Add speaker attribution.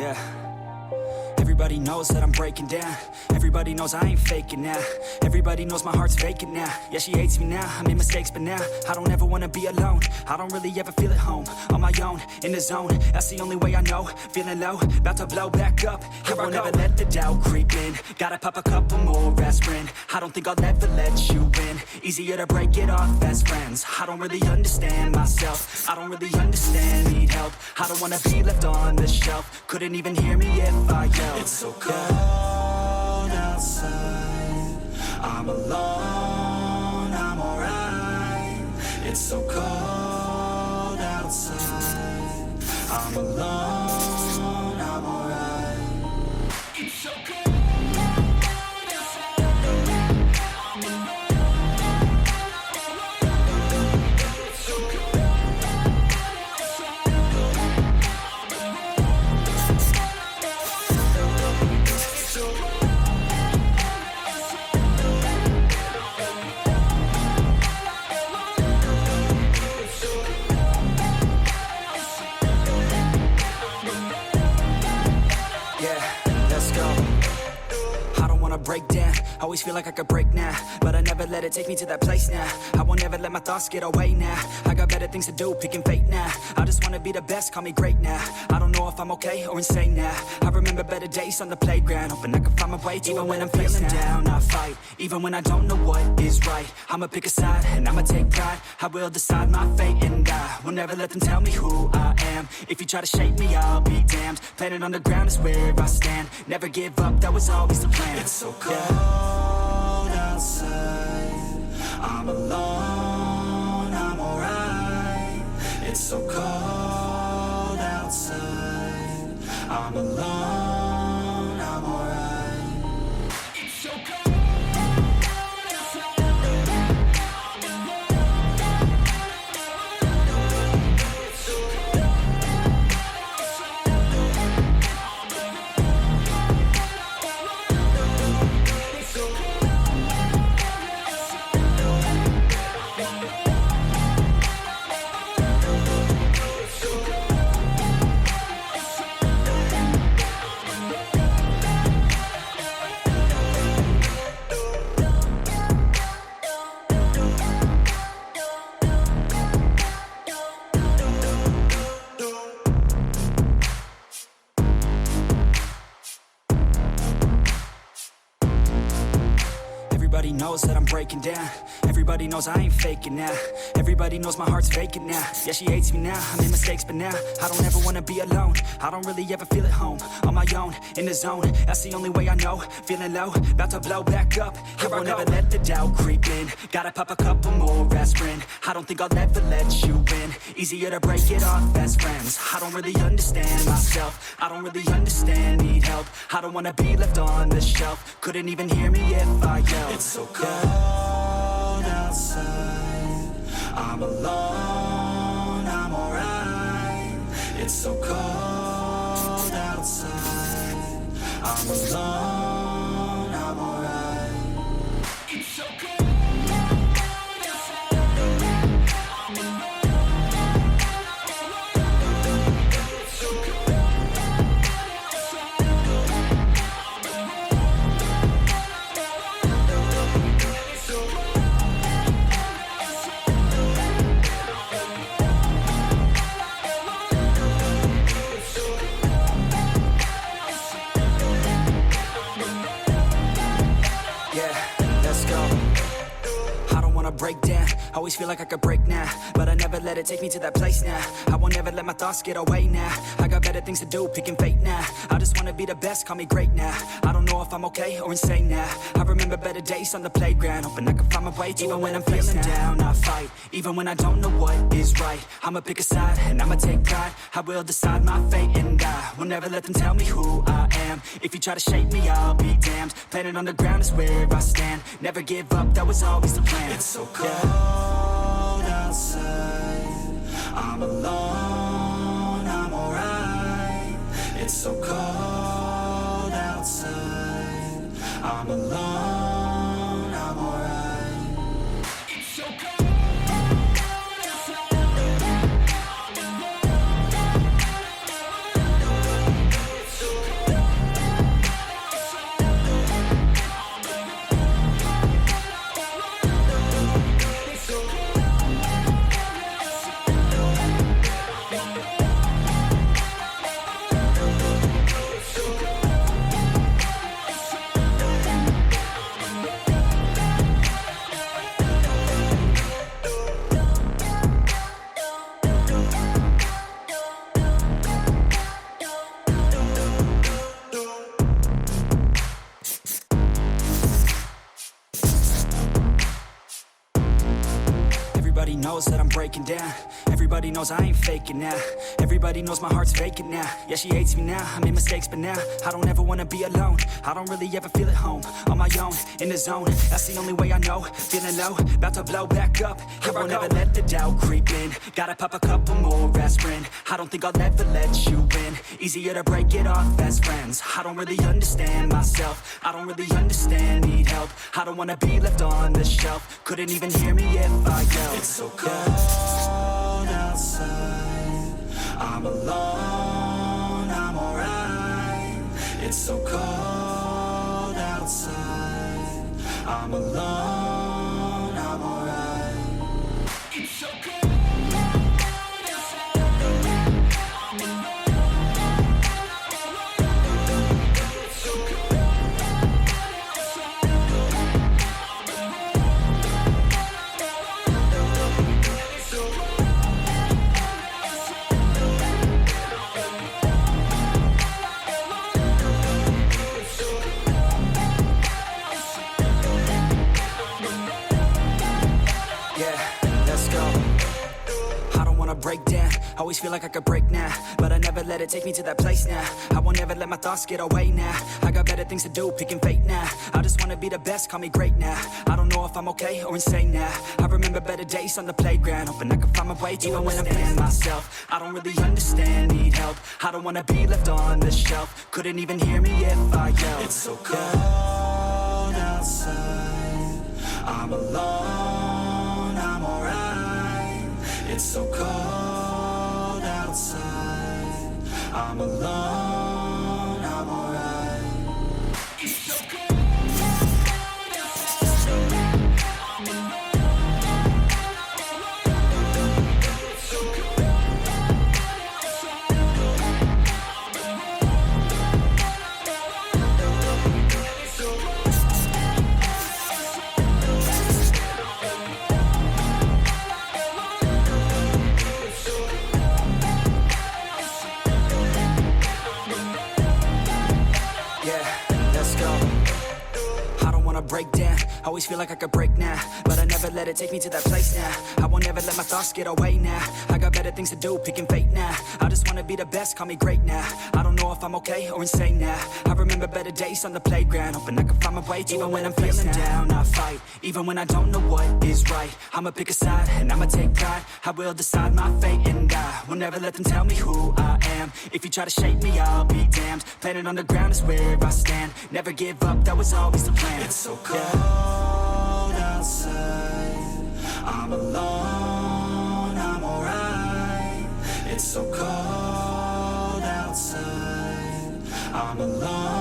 Speaker 1: Yeah. Everybody knows that I'm breaking down. Everybody knows I ain't faking now. Everybody knows my heart's vacant now. Yeah, she hates me now, I made mistakes but now I don't ever wanna be alone. I don't really ever feel at home. On my own, in the zone, that's the only way I know. Feeling low, about to blow back up. Here I won't ever let the doubt creep in. Gotta pop a couple more aspirin. I don't think I'll ever let you in. Easier to break it off as friends. I don't really understand myself. I don't really understand, need help. I don't wanna be left on the shelf. Couldn't even hear me if I yelled.
Speaker 2: It's so cold outside. I'm alone, I'm alright. It's so cold outside. I'm alone, I'm alright. It's so cold.
Speaker 1: Break down, always feel like I could break now, but I never let it take me to that place now. I won't ever let my thoughts get away now. I got better things to do, picking fate now. I just wanna be the best, call me great now. I don't know if I'm okay or insane now. I remember better days on the playground, hoping I can find my way to even when I'm feeling down, I fight. Even when I don't know what is right, I'ma pick a side and I'ma take pride. I will decide my fate and I will never let them tell me who I am. If you try to shape me, I'll be damned. Planet on the ground is where I stand. Never give up, that was always the plan.
Speaker 2: It's so cold outside. I'm alone, I'm alright. It's so cold outside. I'm alone, I'm alright. It's so cold.
Speaker 1: Everybody knows that I'm breaking down. Everybody knows I ain't faking now. Everybody knows my heart's vacant now. Yeah, she hates me now, I made mistakes but now I don't ever wanna be alone. I don't really ever feel at home. On my own, in the zone, that's the only way I know. Feeling low, about to blow back up. Here I won't ever let the doubt creep in. Gotta pop a couple more aspirin. I don't think I'll ever let you in. Easier to break it off as friends. I don't really understand myself. I don't really understand, need help. I don't wanna be left on the shelf. Couldn't even hear me if I yelled.
Speaker 2: It's so cold outside. I'm alone, I'm alright. It's so cold outside. I'm alone, I'm alright. It's so cold.
Speaker 1: Break down, always feel like I could break now, but I never let it take me to that place now. I won't ever let my thoughts get away now. I got better things to do, picking fate now. I just wanna be the best, call me great now. I don't know if I'm okay or insane now. I remember better days on the playground, hoping I can find my way to even when I'm feeling down, I fight. Even when I don't know what is right, I'ma pick a side and I'ma take pride. I will decide my fate and I will never let them tell me who I am. If you try to shape me, I'll be damned. Planet on the ground is where I stand. Never give up, that was always the plan.
Speaker 2: It's so cold outside. I'm alone, I'm alright. It's so cold outside. I'm alone, I'm alright. It's so cold. It's
Speaker 1: that I'm breaking down. Everybody knows I ain't faking now. Everybody knows my heart's vacant now. Yeah, she hates me now, I made mistakes but now I don't ever wanna be alone. I don't really ever feel at home. On my own, in the zone, that's the only way I know. Feeling low, about to blow back up. I won't ever let the doubt creep in. Gotta pop a couple more aspirin. I don't think I'll ever let you in. Easier to break it off as friends. I don't really understand myself. I don't really understand, need help. I don't wanna be left on the shelf. Couldn't even hear me if I yelled.
Speaker 2: It's so cold outside, I'm alone, I'm alright. It's so cold outside, I'm alone, I'm alright. It's so cold outside, I'm alone, it's so cold outside,
Speaker 1: break down, always feel like I could break now, but I never let it take me to that place now. I won't ever let my thoughts get away now. I got better things to do, picking fate now. I just wanna be the best, call me great now. I don't know if I'm okay or insane now. I remember better days on the playground, hoping I can find my way to even when I'm feeling myself. I don't really understand, need help. I don't wanna be left on the shelf. Couldn't even hear me if I yelled.
Speaker 2: It's so cold outside, I'm alone, I'm alright. It's so cold outside, I'm alone, I'm alright. It's so cold outside, I'm alone, it's so cold outside, I'm
Speaker 1: break down, always feel like I could break now, but I never let it take me to that place now. I won't ever let my thoughts get away now. I got better things to do, picking fate now. I just wanna be the best, call me great now. I don't know if I'm okay or insane now. I remember better days on the playground, hoping I can find my way to even when I'm feeling down. I fight, even when I don't know what is right. I'ma pick a side and I'ma take pride. I will decide my fate and I will never let them tell me who I am. If you try to shape me, I'll be damned. Planet on the ground is where I stand. Never give up, that was always the plan.
Speaker 2: It's so cold outside, I'm alone, I'm alright. It's so cold outside, I'm alone.